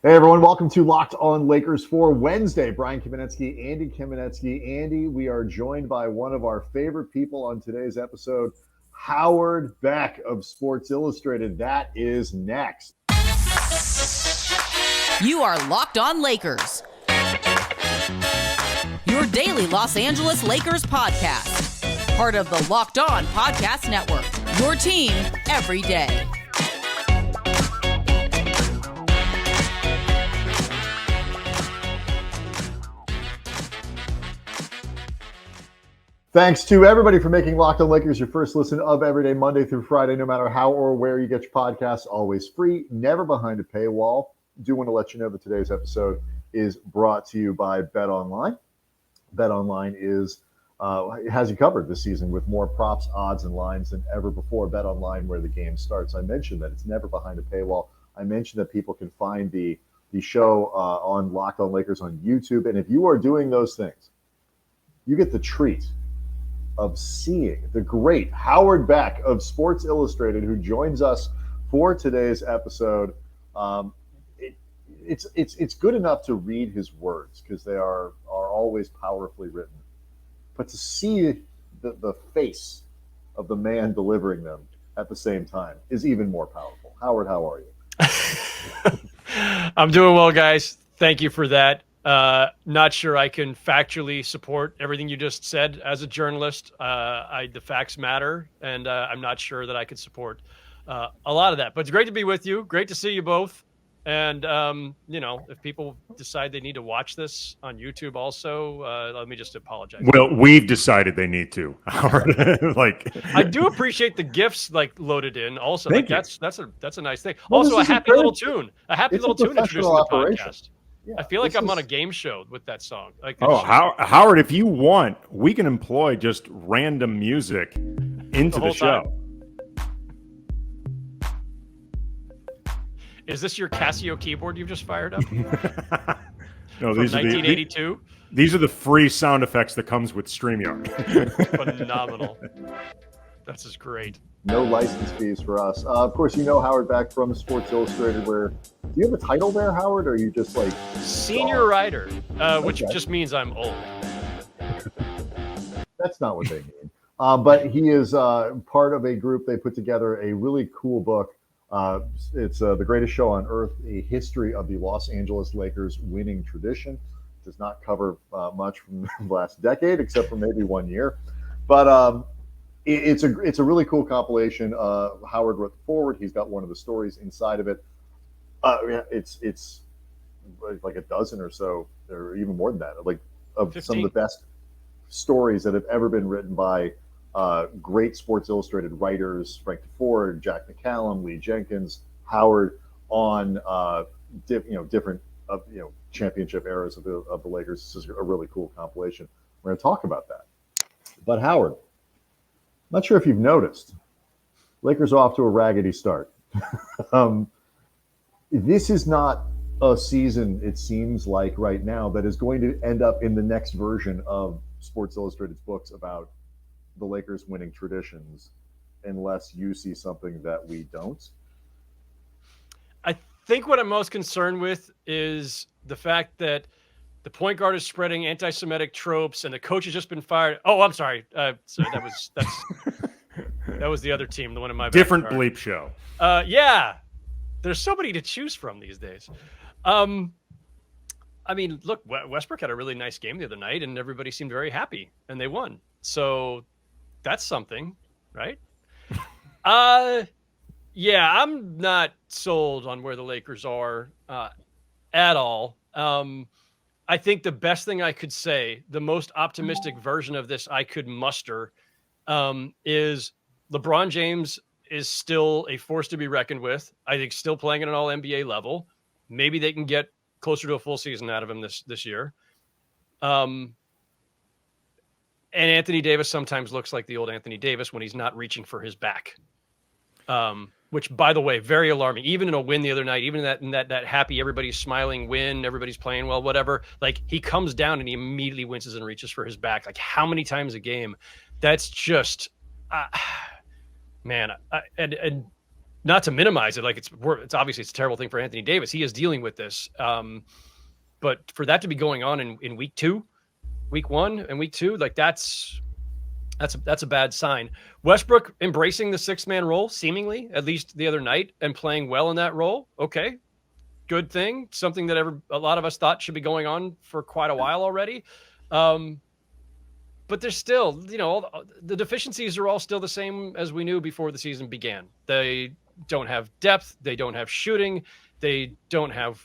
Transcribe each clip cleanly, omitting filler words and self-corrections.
Hey everyone, welcome to Locked On Lakers for Wednesday. Brian Kamenetsky, Andy Kamenetsky. Andy, we are joined by one of our favorite people on today's episode, Howard Beck of Sports Illustrated. That is next. You are Locked On Lakers, your daily Los Angeles Lakers podcast. Part of the Locked On Podcast Network, your team every day. Thanks to everybody for making Locked On Lakers your first listen of every day, Monday through Friday, no matter how or where you get your podcasts. Always free, never behind a paywall. Do want to let you know that today's episode is brought to you by Bet Online. Bet Online has you covered this season with more props, odds, and lines than ever before. Bet Online, where the game starts. I mentioned that it's never behind a paywall. I mentioned that people can find the show on Locked On Lakers on YouTube, and if you are doing those things, you get the treat of seeing the great Howard Beck of Sports Illustrated, who joins us for today's episode. It's good enough to read his words because they are always powerfully written, but to see the face of the man delivering them at the same time is even more powerful. Howard, how are you? I'm doing well, guys. Thank you for that. Not sure I can factually support everything you just said as a journalist. The facts matter, and I'm not sure that I could support a lot of that. But it's great to be with you. Great to see you both. And, if people decide they need to watch this on YouTube also, let me just apologize. Well, we've decided they need to. I do appreciate the gifts loaded in also. That's a nice thing. Well, also, a happy little tune. A happy little tune introducing the podcast. Yeah, I feel like I'm on a game show with that song. Howard, if you want, we can employ just random music into the show. Is this your Casio keyboard you've just fired up? No, these 1982. These are the free sound effects that comes with StreamYard. Phenomenal. That's just great. No license fees for us. Of course, you know Howard Beck from Sports Illustrated. Do you have a title there, Howard, or are you just like senior writer, which just means I'm old? That's not what they mean. But he is part of a group. They put together a really cool book. It's The Greatest Show on Earth, a history of the Los Angeles Lakers winning tradition. It does not cover much from the last decade, except for maybe 1 year. But it's a really cool compilation. Howard wrote the forward. He's got one of the stories inside of it. It's like a dozen or so, or even more than that, of 15. some of the best stories that have ever been written by great Sports Illustrated writers, Frank DeFord, Jack McCallum, Lee Jenkins, Howard, on different championship eras of the Lakers. This is a really cool compilation. We're going to talk about that. But Howard, not sure if you've noticed, Lakers are off to a raggedy start. This is not a season, it seems like right now, that is going to end up in the next version of Sports Illustrated's books about the Lakers winning traditions, unless you see something that we don't. I think what I'm most concerned with is the fact that the point guard is spreading anti-Semitic tropes, and the coach has just been fired. Oh, I'm sorry. That was the other team, the one in my different backyard. bleep show. Yeah, there's so many to choose from these days. Look, Westbrook had a really nice game the other night, and everybody seemed very happy, and they won. So that's something, right? Yeah, I'm not sold on where the Lakers are at all. I think the best thing I could say, the most optimistic version of this I could muster, is LeBron James is still a force to be reckoned with. I think still playing at an all-NBA level. Maybe they can get closer to a full season out of him this year. And Anthony Davis sometimes looks like the old Anthony Davis when he's not reaching for his back. Which, by the way, very alarming. Even in a win the other night, even in that happy, everybody's smiling win, everybody's playing well, whatever. Like, he comes down and he immediately winces and reaches for his back. Like, how many times a game? That's just, man. And not to minimize it, like it's obviously it's a terrible thing for Anthony Davis. He is dealing with this. But for that to be going on in week 2, week 1 and week 2, like that's a bad sign. Westbrook embracing the 6-man role, seemingly, at least the other night, and playing well in that role. Okay, good thing. Something that a lot of us thought should be going on for quite a while already. But there's still, the deficiencies are all still the same as we knew before the season began. They don't have depth. They don't have shooting. They don't have,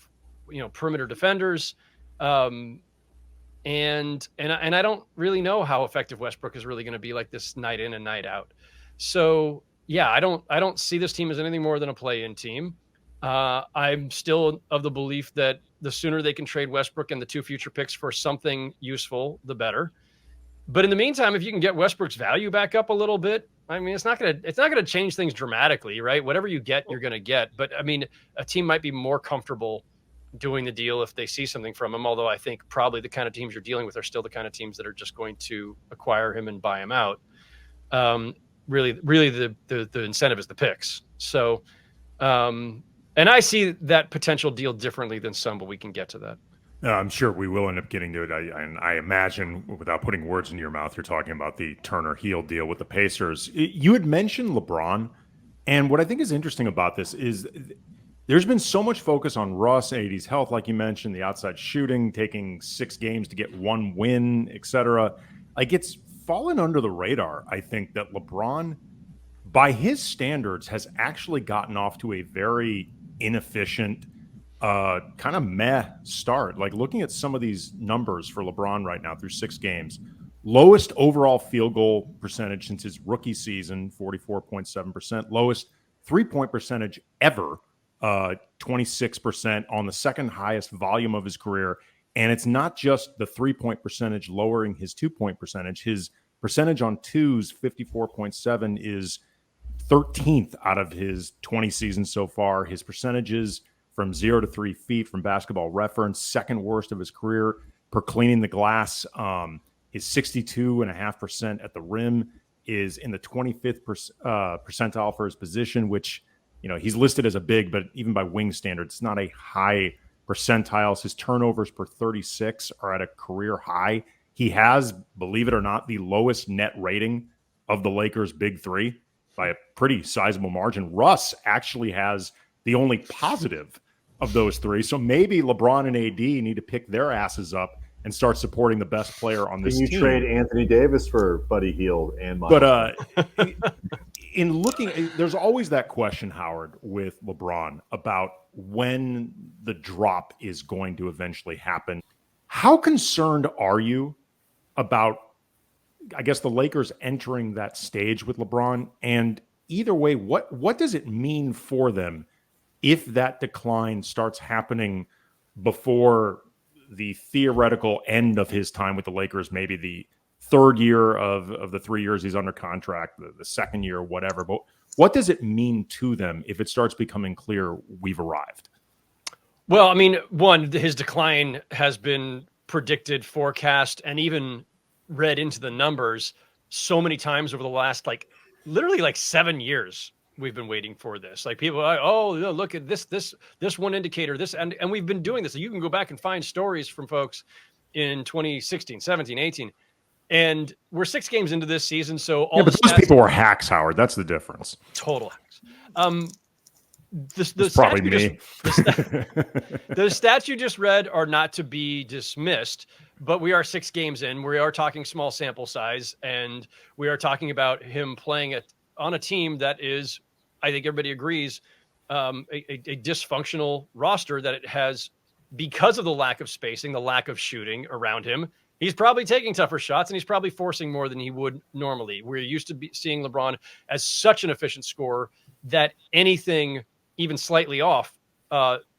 perimeter defenders. And I don't really know how effective Westbrook is really going to be like this night in and night out. So yeah, I don't see this team as anything more than a play-in team. I'm still of the belief that the sooner they can trade Westbrook and the 2 future picks for something useful, the better. But in the meantime, if you can get Westbrook's value back up a little bit, I mean, it's not gonna change things dramatically, right? Whatever you get, you're gonna get. But I mean, a team might be more comfortable doing the deal if they see something from him. Although I think probably the kind of teams you're dealing with are still the kind of teams that are just going to acquire him and buy him out. Really, the incentive is the picks. So, and I see that potential deal differently than some, but we can get to that. I'm sure we will end up getting to it. I imagine, without putting words into your mouth, you're talking about the Turner Hield deal with the Pacers. You had mentioned LeBron, and what I think is interesting about this is there's been so much focus on Russ, AD's health, like you mentioned, the outside shooting, taking 6 games to get 1 win, etc. Like, it's fallen under the radar, I think, that LeBron, by his standards, has actually gotten off to a very inefficient, kind of meh start. Like, looking at some of these numbers for LeBron right now through 6 games, lowest overall field goal percentage since his rookie season, 44.7%, lowest 3-point percentage ever, 26%, on the second highest volume of his career. And it's not just the 3-point percentage lowering his 2-point percentage. His percentage on twos, 54.7, is 13th out of his 20 seasons so far. His percentages from 0 to 3 feet from Basketball Reference, second worst of his career per cleaning the glass. His 62.5% at the rim is in the 25th percentile for his position, which, he's listed as a big, but even by wing standards, it's not a high percentiles. His turnovers per 36 are at a career high. He has, believe it or not, the lowest net rating of the Lakers' big 3 by a pretty sizable margin. Russ actually has the only positive of those 3. So maybe LeBron and AD need to pick their asses up and start supporting the best player on this team. Can you trade Anthony Davis for Buddy Hield and Myles? But in looking, there's always that question, Howard, with LeBron about when the drop is going to eventually happen. How concerned are you about, I guess, the Lakers entering that stage with LeBron? And either way, what does it mean for them if that decline starts happening before the theoretical end of his time with the Lakers, maybe the 3rd year of the 3 years he's under contract, the 2nd year, whatever? But what does it mean to them if it starts becoming clear we've arrived? Well, I mean, one, his decline has been predicted, forecast, and even read into the numbers so many times over the last, literally 7 years. We've been waiting for this. Like, people are like, oh, look at this one indicator, and we've been doing this. You can go back and find stories from folks in 2016, 17, 18. And we're 6 games into this season. So all but those people were hacks, Howard. That's the difference. Total hacks. It's probably me. The stats you just read are not to be dismissed, but we are 6 games in. We are talking small sample size, and we are talking about him playing on a team that is, I think everybody agrees, a dysfunctional roster that it has because of the lack of spacing, the lack of shooting around him. He's probably taking tougher shots, and he's probably forcing more than he would normally. We're used to seeing LeBron as such an efficient scorer that anything even slightly off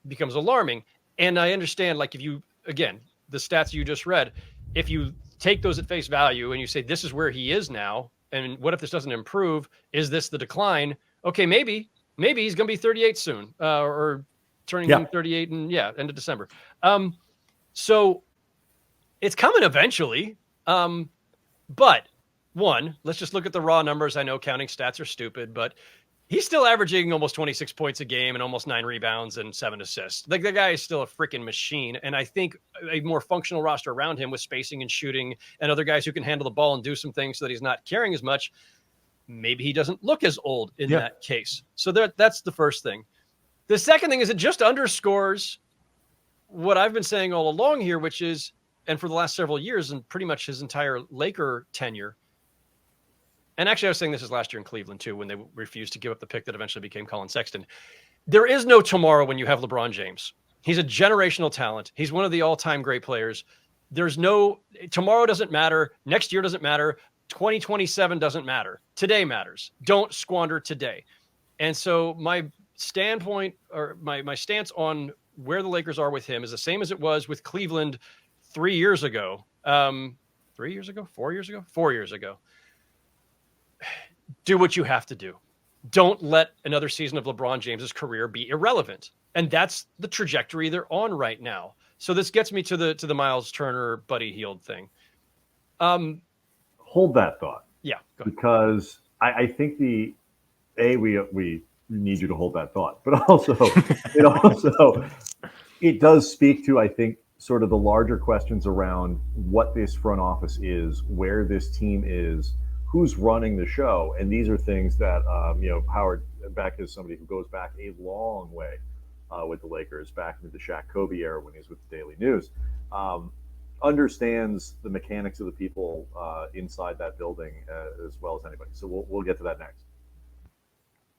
becomes alarming. And I understand, if you, again, the stats you just read, if you take those at face value and you say, this is where he is now, and what if this doesn't improve? Is this the decline? Okay, maybe he's going to be 38 soon, or turning 38 and end of December. So it's coming eventually. But one, let's just look at the raw numbers. I know counting stats are stupid, but he's still averaging almost 26 points a game and almost 9 rebounds and 7 assists. Like, the guy is still a freaking machine. And I think a more functional roster around him with spacing and shooting and other guys who can handle the ball and do some things so that he's not carrying as much, maybe he doesn't look as old in that case. So that's the first thing. The second thing is it just underscores what I've been saying all along here, which is, and for the last several years and pretty much his entire Laker tenure, and actually I was saying this is last year in Cleveland too, when they refused to give up the pick that eventually became Colin Sexton. There is no tomorrow when you have LeBron James. He's a generational talent. He's one of the all-time great players. There's no, tomorrow doesn't matter. Next year doesn't matter. 2027 doesn't matter. Today matters. Don't squander today. And so my standpoint, or my stance on where the Lakers are with him, is the same as it was with Cleveland 3 years ago. 3 years ago? 4 years ago? 4 years ago. Do what you have to do. Don't let another season of LeBron James's career be irrelevant. And that's the trajectory they're on right now. So this gets me to the Myles Turner, Buddy Hield thing. Hold that thought. Yeah. Because I think we need you to hold that thought, but also it does speak to, I think, sort of the larger questions around what this front office is, where this team is, who's running the show. And these are things that, Howard Beck is somebody who goes back a long way with the Lakers, back into the Shaq Kobe era when he was with the Daily News, understands the mechanics of the people inside that building as well as anybody. So we'll get to that next.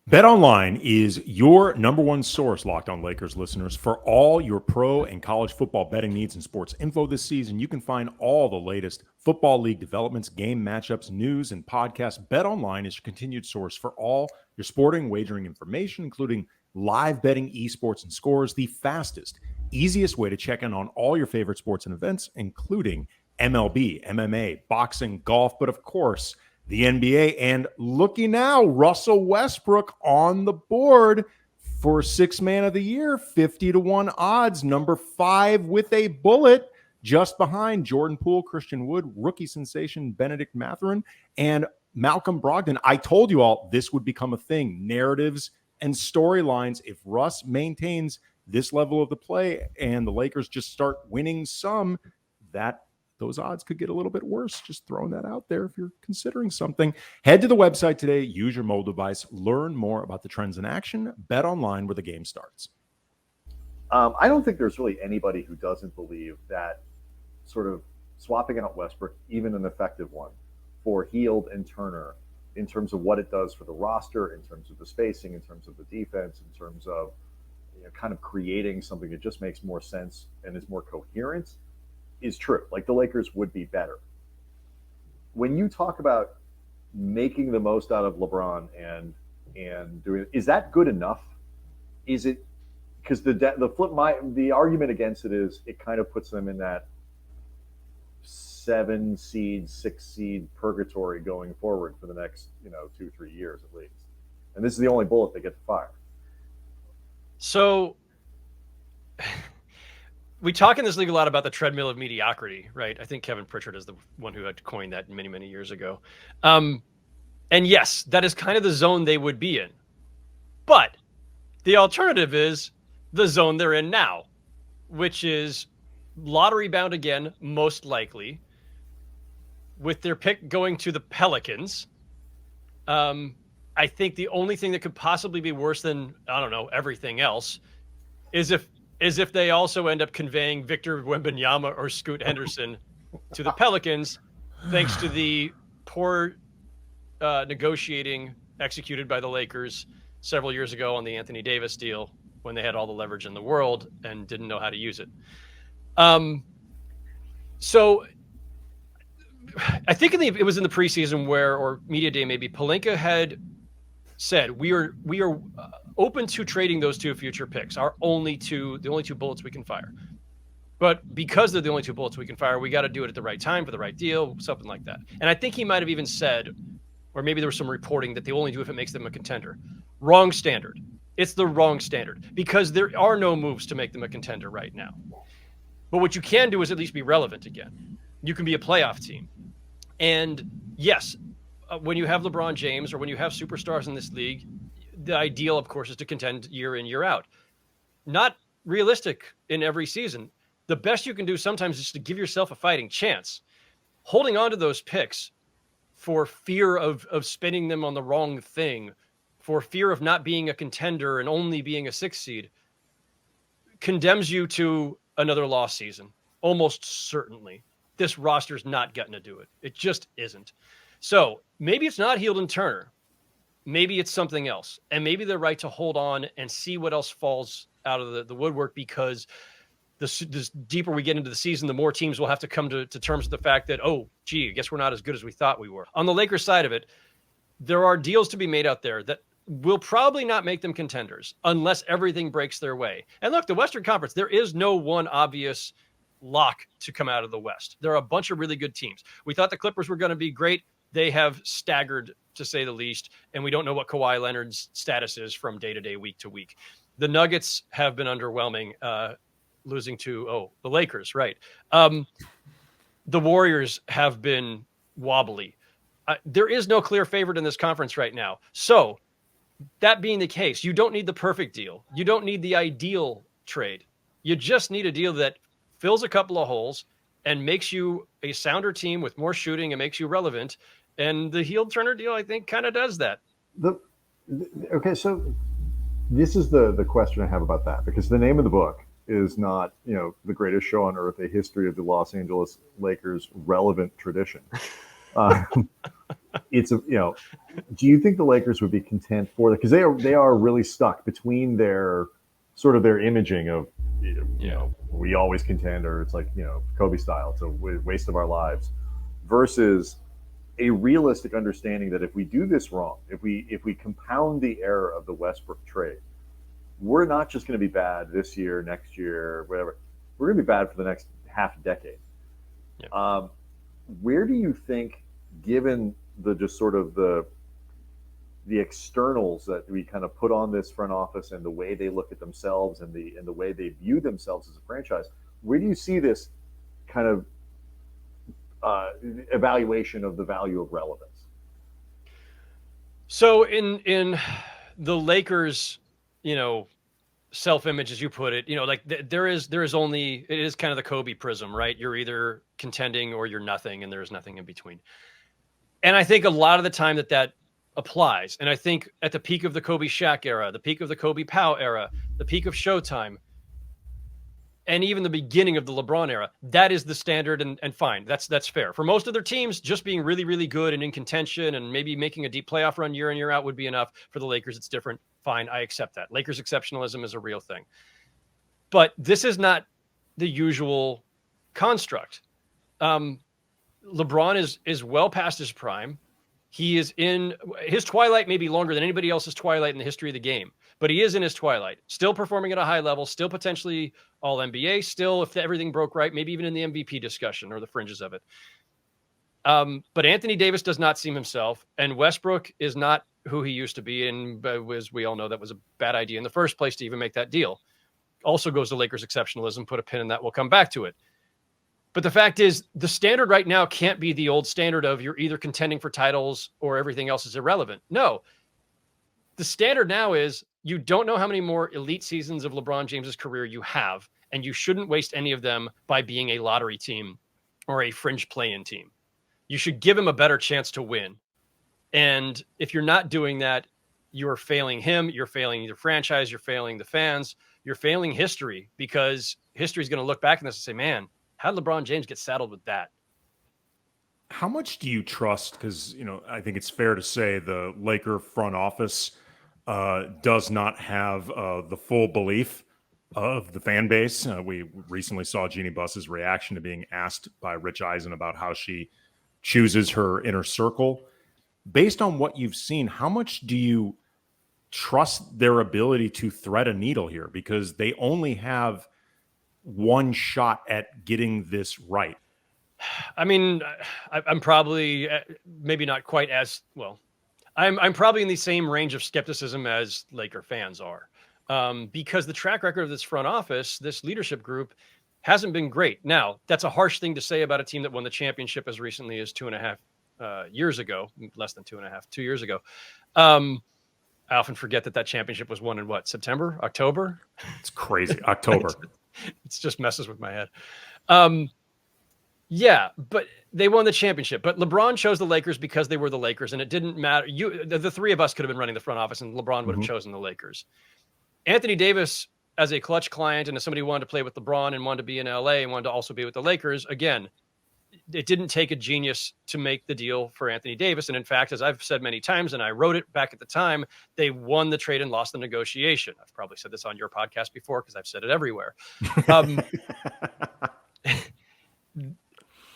BetOnline is your number one source, Locked On Lakers listeners, for all your pro and college football betting needs and sports info this season. You can find all the latest football league developments, game matchups, news, and podcasts. BetOnline is your continued source for all your sporting wagering information, including live betting, esports, and scores, the fastest, easiest way to check in on all your favorite sports and events, including MLB, MMA, boxing, golf, but of course, the NBA. And looky now, Russell Westbrook on the board for Sixth Man of the Year, 50-1 odds, number 5 with a bullet, just behind Jordan Poole, Christian Wood, rookie sensation Benedict Mathurin, and Malcolm Brogdon. I told you all this would become a thing, narratives and storylines. If Russ maintains this level of the play and the Lakers just start winning some, those odds could get a little bit worse. Just throwing that out there if you're considering something. Head to the website today, use your mobile device, learn more about the trends in action, bet online where the game starts. I don't think there's really anybody who doesn't believe that sort of swapping out Westbrook, even an effective one, for Hield and Turner, in terms of what it does for the roster, in terms of the spacing, in terms of the defense, in terms of kind of creating something that just makes more sense and is more coherent, is true. Like, the Lakers would be better. When you talk about making the most out of LeBron and doing, is that good enough? Is it, because the argument against it is it kind of puts them in that 7 seed, 6 seed purgatory going forward for the next 2-3 years at least. And this is the only bullet they get to fire. So we talk in this league a lot about the treadmill of mediocrity, right? I think Kevin Pritchard is the one who had coined that many, many years ago. And yes, that is kind of the zone they would be in. But the alternative is the zone they're in now, which is lottery bound again, most likely, with their pick going to the Pelicans. I think the only thing that could possibly be worse than, I don't know, everything else is if they also end up conveying Victor Wembanyama or Scoot Henderson to the Pelicans, thanks to the poor negotiating executed by the Lakers several years ago on the Anthony Davis deal, when they had all the leverage in the world and didn't know how to use it. So I think it was in the preseason or media day, maybe, Pelinka had said, we are open to trading those 2 future picks, the only 2 bullets we can fire. But because they're the only 2 bullets we can fire, we got to do it at the right time for the right deal, something like that. And I think he might have even said, or maybe there was some reporting, that they only do if it makes them a contender. Wrong standard. It's the wrong standard, because there are no moves to make them a contender right now. But what you can do is at least be relevant again. You can be a playoff team. And yes, when you have LeBron James or when you have superstars in this league, the ideal, of course, is to contend year in, year out. Not realistic in every season. The best you can do sometimes is to give yourself a fighting chance. Holding on to those picks for fear of spending them on the wrong thing, for fear of not being a contender and only being a 6 seed, condemns you to another lost season. Almost certainly. This roster's not getting to do it. It just isn't. So maybe it's not Hield and Turner. Maybe it's something else. And maybe they're right to hold on and see what else falls out of the woodwork, because the deeper we get into the season, the more teams will have to come to terms with the fact that, oh, gee, I guess we're not as good as we thought we were. On the Lakers side of it, there are deals to be made out there that will probably not make them contenders unless everything breaks their way. And look, the Western Conference, there is no one obvious lock to come out of the West. There are a bunch of really good teams. We thought the Clippers were going to be great. They have staggered, to say the least, and we don't know what Kawhi Leonard's status is from day to day, week to week. The Nuggets have been underwhelming, losing to, the Lakers, right. The Warriors have been wobbly. There is no clear favorite in this conference right now. So that being the case, you don't need the perfect deal. You don't need the ideal trade. You just need a deal that fills a couple of holes and makes you a sounder team with more shooting and makes you relevant. And the Hield Turner deal, I think, kind of does that. Okay, so this is the question I have about that, because the name of the book is not, the greatest show on earth, a history of the Los Angeles Lakers relevant tradition. It's do you think the Lakers would be content for that? Because they are really stuck between their sort of their imaging of, we always contend, or it's like, Kobe style, it's a waste of our lives, versus a realistic understanding that if we do this wrong, if we compound the error of the Westbrook trade, we're not just going to be bad this year, next year, whatever. We're going to be bad for the next half decade. Yeah. Where do you think, given the just sort of the externals that we kind of put on this front office and the way they look at themselves and the way they view themselves as a franchise, where do you see this kind of evaluation of the value of relevance? So in the Lakers, self-image, as you put it, there is only, it is kind of the Kobe prism, right? You're either contending or you're nothing, and there's nothing in between. And I think a lot of the time that applies. And I think at the peak of the Kobe Shaq era, the peak of the Kobe Powell era, the peak of Showtime, and even the beginning of the LeBron era, that is the standard, and fine. That's fair. For most other teams, just being really, really good and in contention and maybe making a deep playoff run year in, year out would be enough. For the Lakers, it's different. Fine, I accept that. Lakers exceptionalism is a real thing. But this is not the usual construct. LeBron is well past his prime. He is in his twilight, maybe longer than anybody else's twilight in the history of the game. But he is in his twilight, still performing at a high level, still potentially all NBA, still, if everything broke right, maybe even in the MVP discussion or the fringes of it. But Anthony Davis does not seem himself, and Westbrook is not who he used to be. And as we all know, that was a bad idea in the first place to even make that deal. Also goes to Lakers exceptionalism. Put a pin in that. We'll come back to it. But the fact is, the standard right now can't be the old standard of you're either contending for titles or everything else is irrelevant. No. The standard now is you don't know how many more elite seasons of LeBron James's career you have, and you shouldn't waste any of them by being a lottery team or a fringe play-in team. You should give him a better chance to win. And if you're not doing that, you're failing him, you're failing your franchise, you're failing the fans, you're failing history, because history is going to look back on this and say, man, how did LeBron James get saddled with that? How much do you trust? Because, I think it's fair to say the Laker front office does not have the full belief of the fan base. We recently saw Jeannie Buss's reaction to being asked by Rich Eisen about how she chooses her inner circle. Based on what you've seen, how much do you trust their ability to thread a needle here? Because they only have one shot at getting this right. I mean, I'm probably maybe not quite as well. I'm probably in the same range of skepticism as Laker fans are, because the track record of this front office, this leadership group, hasn't been great. Now, that's a harsh thing to say about a team that won the championship as recently as 2.5 years ago, less than 2.5, 2 years ago. I often forget that championship was won in what, September, October? It's crazy. October. It's just messes with my head. Yeah, but they won the championship. But LeBron chose the Lakers because they were the Lakers, and it didn't matter. The three of us could have been running the front office, and LeBron would have chosen the Lakers. Anthony Davis, as a clutch client and as somebody who wanted to play with LeBron and wanted to be in LA and wanted to also be with the Lakers, again, it didn't take a genius to make the deal for Anthony Davis. And in fact, as I've said many times, and I wrote it back at the time, they won the trade and lost the negotiation. I've probably said this on your podcast before because I've said it everywhere.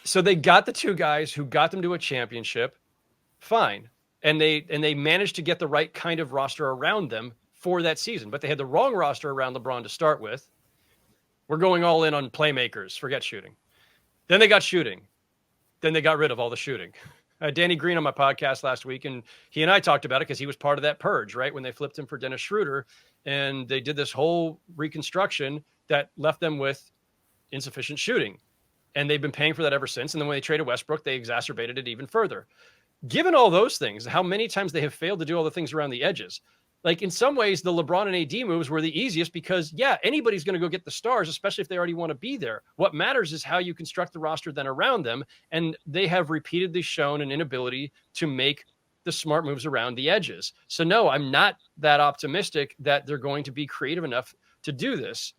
So they got the two guys who got them to a championship. Fine. And they managed to get the right kind of roster around them for that season, but they had the wrong roster around LeBron to start with. We're going all in on playmakers, forget shooting. Then they got shooting. Then they got rid of all the shooting. I had Danny Green on my podcast last week, and he and I talked about it because he was part of that purge, right? When they flipped him for Dennis Schroeder, and they did this whole reconstruction that left them with insufficient shooting. And they've been paying for that ever since. And then when they traded Westbrook, they exacerbated it even further. Given all those things, how many times they have failed to do all the things around the edges. Like in some ways, the LeBron and AD moves were the easiest because, yeah, anybody's going to go get the stars, especially if they already want to be there. What matters is how you construct the roster then around them. And they have repeatedly shown an inability to make the smart moves around the edges. So no, I'm not that optimistic that they're going to be creative enough to do this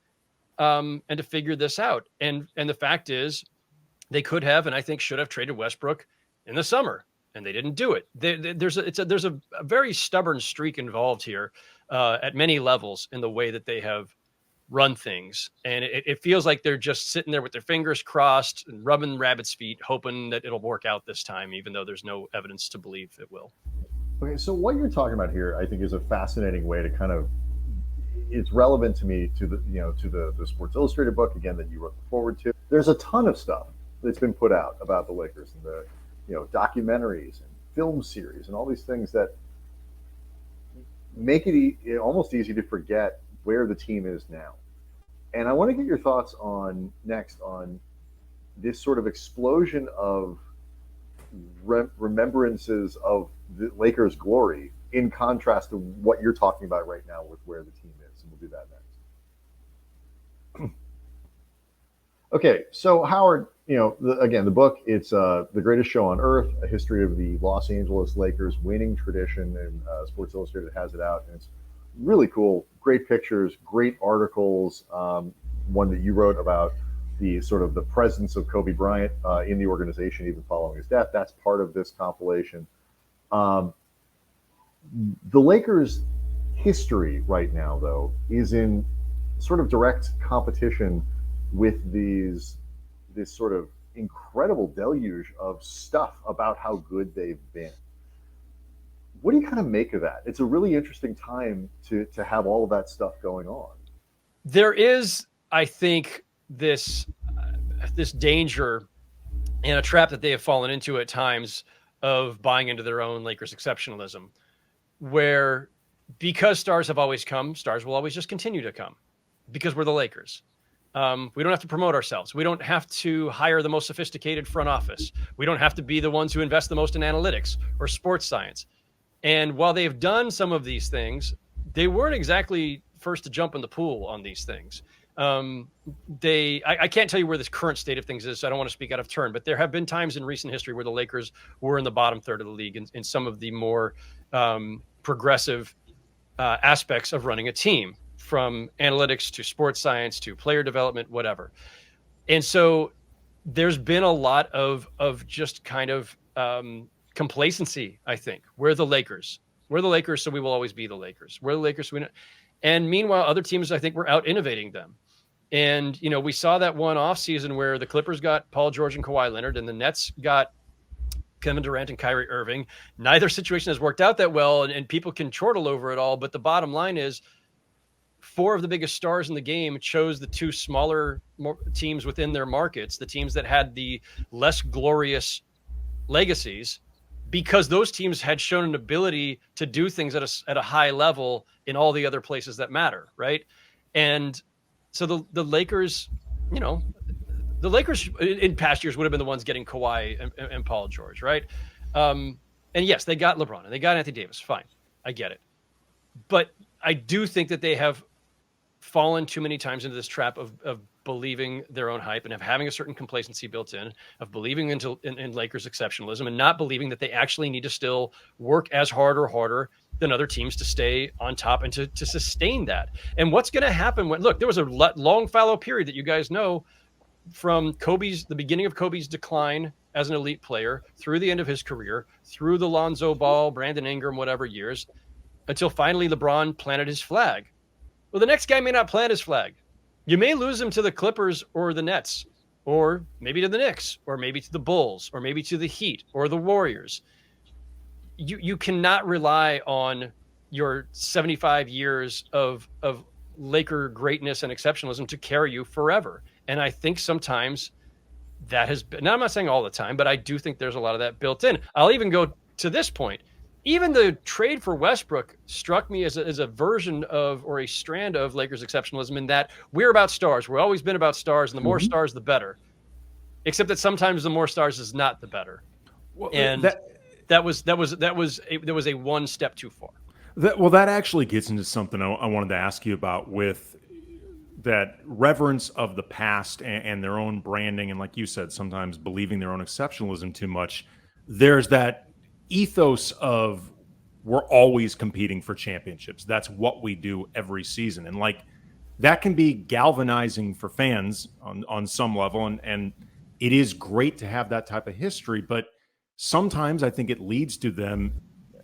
and to figure this out. And the fact is they could have, and I think should have traded Westbrook in the summer. And they didn't do it. There's a very stubborn streak involved here at many levels in the way that they have run things. And it feels like they're just sitting there with their fingers crossed and rubbing rabbit's feet, hoping that it'll work out this time, even though there's no evidence to believe it will. Okay, so what you're talking about here, I think, is a fascinating way to kind of, it's relevant to me to the Sports Illustrated book, again, that you wrote the forward to. There's a ton of stuff that's been put out about the Lakers and the documentaries and film series and all these things that make it almost easy to forget where the team is now. And I want to get your thoughts on this sort of explosion of remembrances of the Lakers' glory in contrast to what you're talking about right now with where the team is. And we'll do that next. Okay, so Howard, the book, it's The Greatest Show on Earth, a history of the Los Angeles Lakers winning tradition, and Sports Illustrated has it out, and it's really cool. Great pictures, great articles. One that you wrote about the sort of the presence of Kobe Bryant in the organization, even following his death. That's part of this compilation. The Lakers' history right now, though, is in sort of direct competition with this sort of incredible deluge of stuff about how good they've been. What do you kind of make of that? It's a really interesting time to have all of that stuff going on. There is, I think, this danger and a trap that they have fallen into at times of buying into their own Lakers exceptionalism, where because stars have always come, stars will always just continue to come because we're the Lakers. We don't have to promote ourselves. We don't have to hire the most sophisticated front office. We don't have to be the ones who invest the most in analytics or sports science. And while they've done some of these things, they weren't exactly first to jump in the pool on these things. I can't tell you where this current state of things is, so I don't want to speak out of turn, but there have been times in recent history where the Lakers were in the bottom third of the league in some of the more progressive aspects of running a team, from analytics to sports science to player development, whatever. And so there's been a lot of just kind of complacency, I think. We're the Lakers, so we will always be the Lakers. We're the Lakers. So and meanwhile, other teams, I think, were out innovating them. And, we saw that one off season where the Clippers got Paul George and Kawhi Leonard, and the Nets got Kevin Durant and Kyrie Irving. Neither situation has worked out that well, and people can chortle over it all. But the bottom line is, four of the biggest stars in the game chose the two smaller teams within their markets, the teams that had the less glorious legacies, because those teams had shown an ability to do things at a high level in all the other places that matter, right? And so the Lakers, the Lakers in past years would have been the ones getting Kawhi and Paul George, right? And yes, they got LeBron and they got Anthony Davis. Fine, I get it. But I do think that they have fallen too many times into this trap of believing their own hype and of having a certain complacency built in, of believing in Lakers exceptionalism and not believing that they actually need to still work as hard or harder than other teams to stay on top and to sustain that. And what's going to happen when, look, there was a long fallow period that you guys know from the beginning of Kobe's decline as an elite player through the end of his career, through the Lonzo Ball, Brandon Ingram, whatever years, until finally LeBron planted his flag. Well, the next guy may not plant his flag. You may lose him to the Clippers or the Nets, or maybe to the Knicks, or maybe to the Bulls, or maybe to the Heat or the Warriors. You cannot rely on your 75 years of Laker greatness and exceptionalism to carry you forever. And I think sometimes that has been, now I'm not saying all the time, but I do think there's a lot of that built in. I'll even go to this point. Even the trade for Westbrook struck me as a version of, or a strand of, Lakers exceptionalism, in that we're about stars. We've always been about stars, and the more stars, the better. Except that sometimes the more stars is not the better. Well, and that was a one step too far. That actually gets into something I wanted to ask you about, with that reverence of the past and their own branding, and like you said, sometimes believing their own exceptionalism too much. There's that ethos of we're always competing for championships. That's what we do every season. And like, that can be galvanizing for fans on some level. And it is great to have that type of history, but sometimes I think it leads to them,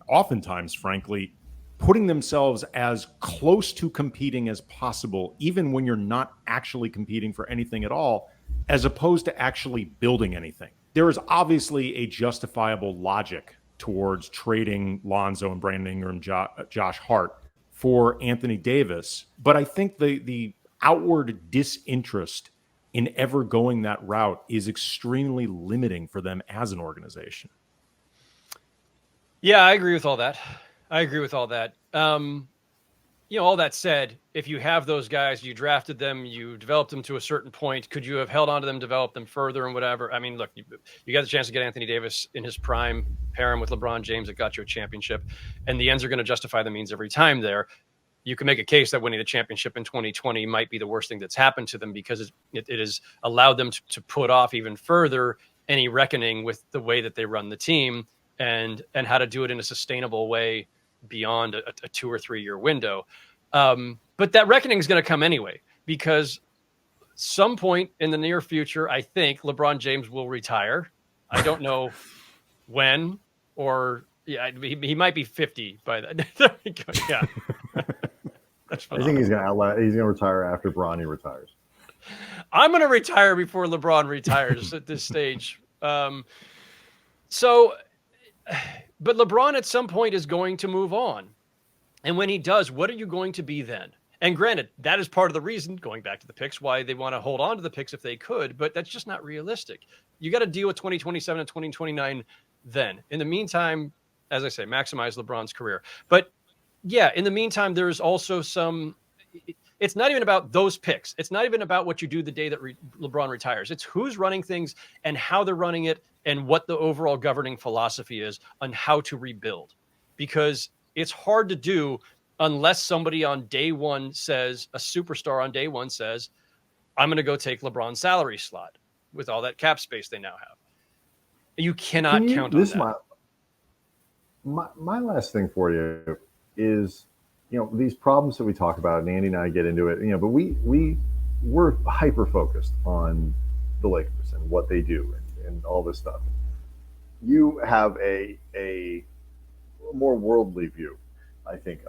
oftentimes, frankly, putting themselves as close to competing as possible, even when you're not actually competing for anything at all, as opposed to actually building anything. There is obviously a justifiable logic towards trading Lonzo and Brandon Ingram, Josh Hart for Anthony Davis. But I think the outward disinterest in ever going that route is extremely limiting for them as an organization. Yeah, I agree with all that. All that said, if you have those guys, you drafted them, you developed them to a certain point, could you have held on to them, developed them further and whatever? I mean, look, you got the chance to get Anthony Davis in his prime, pair him with LeBron James, that got you a championship, and the ends are going to justify the means every time there. You can make a case that winning the championship in 2020 might be the worst thing that's happened to them, because it has allowed them to put off even further any reckoning with the way that they run the team and how to do it in a sustainable way beyond a 2 or 3 year window. But that reckoning is going to come anyway, because some point in the near future, I think LeBron James will retire. I don't know when, or he might be 50 by then. Yeah. I think he's going to retire after Bronny retires. I'm going to retire before LeBron retires at this stage. But LeBron at some point is going to move on. And when he does, what are you going to be then? And granted, that is part of the reason, going back to the picks, why they want to hold on to the picks if they could, but that's just not realistic. You got to deal with 2027 and 2029 then. In the meantime, as I say, maximize LeBron's career. But yeah, in the meantime, there's also it's not even about those picks. It's not even about what you do the day that LeBron retires. It's who's running things and how they're running it and what the overall governing philosophy is on how to rebuild. Because it's hard to do unless somebody on day one says, a superstar on day one says, I'm going to go take LeBron's salary slot with all that cap space they now have. You cannot count on that. My last thing for you is, these problems that we talk about, and Andy and I get into it, but we're hyper focused on the Lakers and what they do and all this stuff. You have a more worldly view, I think,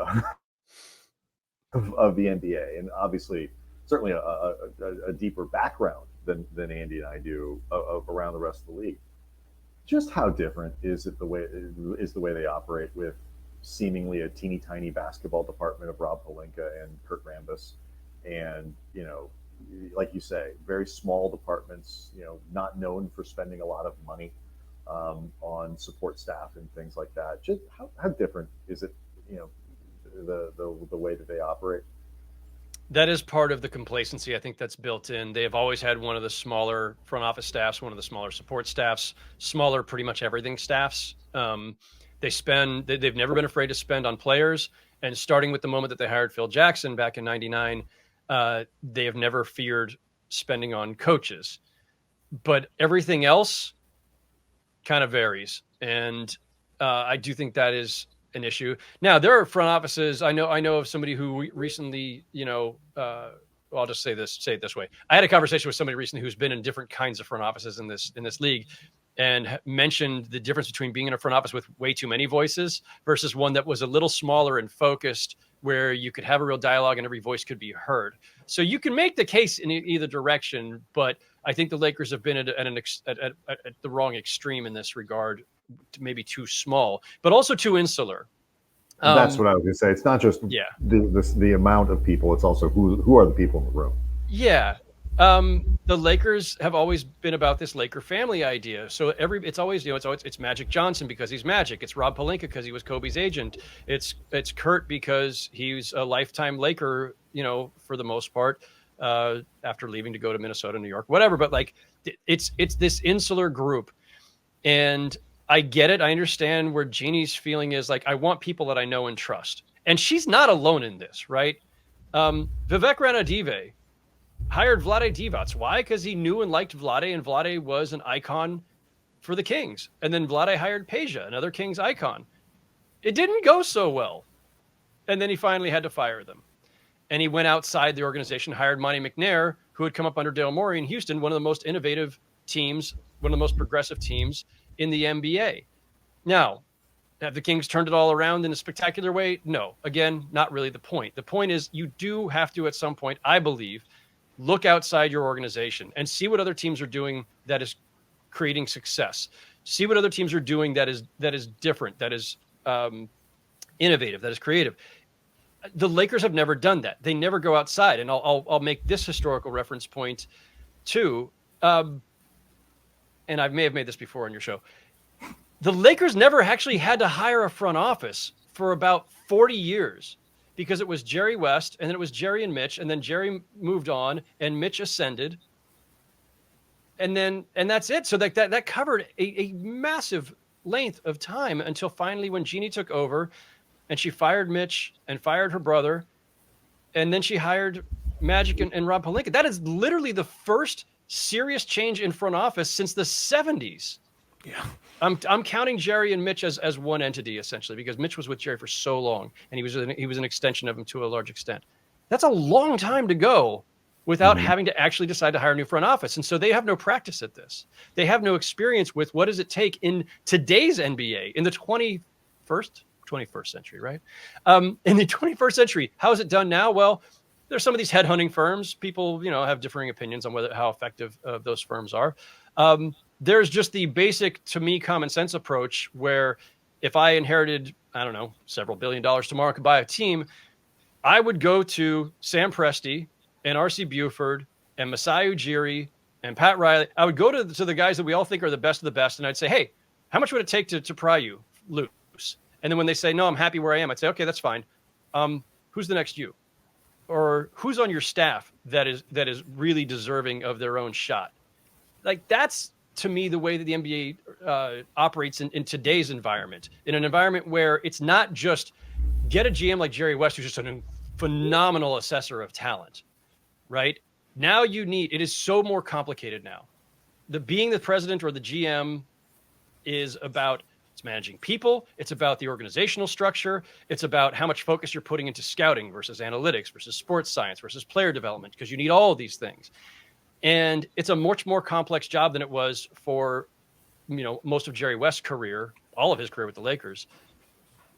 of the NBA, and obviously, certainly a deeper background than Andy and I do around the rest of the league. Just how different is the way they operate with seemingly a teeny tiny basketball department of Rob Pelinka and Kurt Rambis, and like you say, very small departments, not known for spending a lot of money on support staff and things like that. Just how different is it, the way that they operate? That is part of the complacency, I think, that's built in. They have always had one of the smaller front office staffs, one of the smaller support staffs, smaller pretty much everything staffs. They've never been afraid to spend on players, And starting with the moment that they hired Phil Jackson back in '99, they have never feared spending on coaches. But everything else kind of varies. And I do think that is an issue. Now, there are front offices. I know of somebody who recently, well, I'll just say it this way. I had a conversation with somebody recently who's been in different kinds of front offices in this league, and mentioned the difference between being in a front office with way too many voices versus one that was a little smaller and focused, where you could have a real dialogue and every voice could be heard. So you can make the case in either direction, but I think the Lakers have been at the wrong extreme in this regard, maybe too small, but also too insular. That's what I was going to say. It's not just the amount of people; it's also who are the people in the room. Yeah. The Lakers have always been about this Laker family idea. So it's always, it's Magic Johnson because he's Magic. It's Rob Pelinka because he was Kobe's agent. It's Kurt because he's a lifetime Laker, for the most part, after leaving to go to Minnesota, New York, whatever. But like, it's this insular group. And I get it. I understand where Jeannie's feeling is. Like, I want people that I know and trust. And she's not alone in this, right? Vivek Ranadive hired Vlade Divac. Why? Because he knew and liked Vlade, and Vlade was an icon for the Kings. And then Vlade hired Peja, another Kings icon. It didn't go so well. And then he finally had to fire them. And he went outside the organization, hired Monty McNair, who had come up under Daryl Morey in Houston, one of the most innovative teams, one of the most progressive teams in the NBA. Now, have the Kings turned it all around in a spectacular way? No. Again, not really the point. The point is you do have to, at some point, I believe, look outside your organization and see what other teams are doing that is creating success. See what other teams are doing that is different, that is innovative, that is creative. The Lakers have never done that. They never go outside. And I'll make this historical reference point too. And I may have made this before on your show. The Lakers never actually had to hire a front office for about 40 years. Because it was Jerry West, and then it was Jerry and Mitch, and then Jerry moved on, and Mitch ascended, and that's it. So that covered a massive length of time until finally when Jeannie took over, and she fired Mitch and fired her brother, and then she hired Magic and Rob Pelinka. That is literally the first serious change in front office since the 70s. Yeah. I'm counting Jerry and Mitch as one entity, essentially, because Mitch was with Jerry for so long, and he was an extension of him to a large extent. That's a long time to go without having to actually decide to hire a new front office. And so they have no practice at this. They have no experience with what does it take in today's NBA, in the 21st century, right? In the 21st century, how is it done now? Well, there's some of these headhunting firms. People, have differing opinions on how effective those firms are. There's just the basic, to me, common sense approach where if I inherited, I don't know, several $1 billion tomorrow, could buy a team, I would go to Sam Presti and R.C. Buford and Masai Ujiri and Pat Riley. I would go to the guys that we all think are the best of the best, and I'd say, hey, how much would it take to pry you loose? And then when they say, no, I'm happy where I am, I'd say, okay, that's fine. Who's the next you? Or who's on your staff that is really deserving of their own shot? Like, that's, to me, the way that the NBA operates in today's environment, in an environment where it's not just get a GM like Jerry West, who's just a phenomenal assessor of talent, right? Now it is so more complicated now. Being the president or the GM is about, it's managing people. It's about the organizational structure. It's about how much focus you're putting into scouting versus analytics versus sports science versus player development, because you need all of these things. And it's a much more complex job than it was for, most of Jerry West's career, all of his career with the Lakers.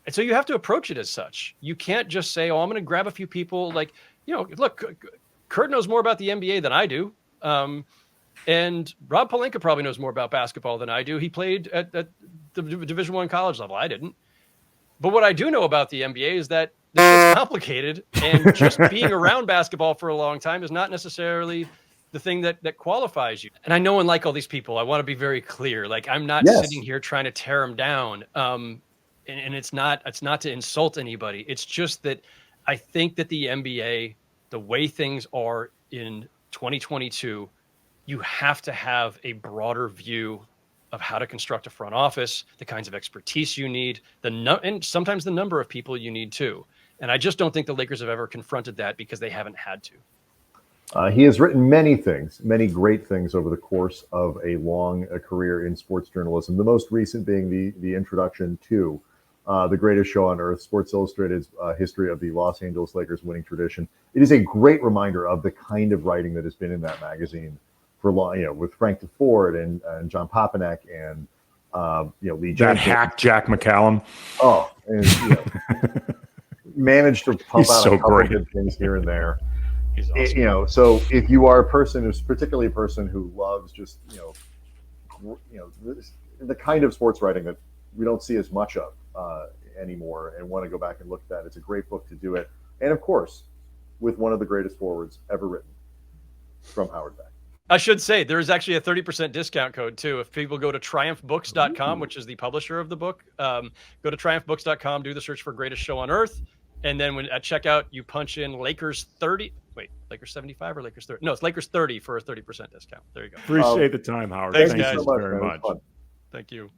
And so you have to approach it as such. You can't just say, oh, I'm going to grab a few people. Like, look, Kurt knows more about the NBA than I do. And Rob Pelinka probably knows more about basketball than I do. He played at the Division I college level. I didn't. But what I do know about the NBA is that it's complicated. And just being around basketball for a long time is not necessarily the thing that qualifies you. And I know, unlike all these people, I want to be very clear. Like, I'm not sitting here trying to tear them down. And it's not to insult anybody. It's just that I think that the NBA, the way things are in 2022, you have to have a broader view of how to construct a front office, the kinds of expertise you need, and sometimes the number of people you need too. And I just don't think the Lakers have ever confronted that because they haven't had to. He has written many things, many great things over the course of a long career in sports journalism. The most recent being the introduction to The Greatest Show on Earth, Sports Illustrated's history of the Los Angeles Lakers winning tradition. It is a great reminder of the kind of writing that has been in that magazine for long, with Frank DeFord and John Papanek and Lee That Jenkins. hack Jack McCallum. Oh, and managed to pump He's out so a couple great. good things here and there. He's awesome. So if you are a person who's particularly a person who loves just the kind of sports writing that we don't see as much of anymore, and want to go back and look at that, it's a great book to do it. And of course, with one of the greatest forwards ever written, from Howard Beck. I should say there is actually a 30% discount code too. If people go to triumphbooks.com, which is the publisher of the book, go to triumphbooks.com, do the search for Greatest Show on Earth. And then when at checkout, you punch in Lakers 30. Wait, Lakers 75 or Lakers 30? No, it's Lakers 30 for a 30% discount. There you go. Appreciate the time, Howard. Thanks, Thank guys. you so much, very man. It was much. fun. Thank you.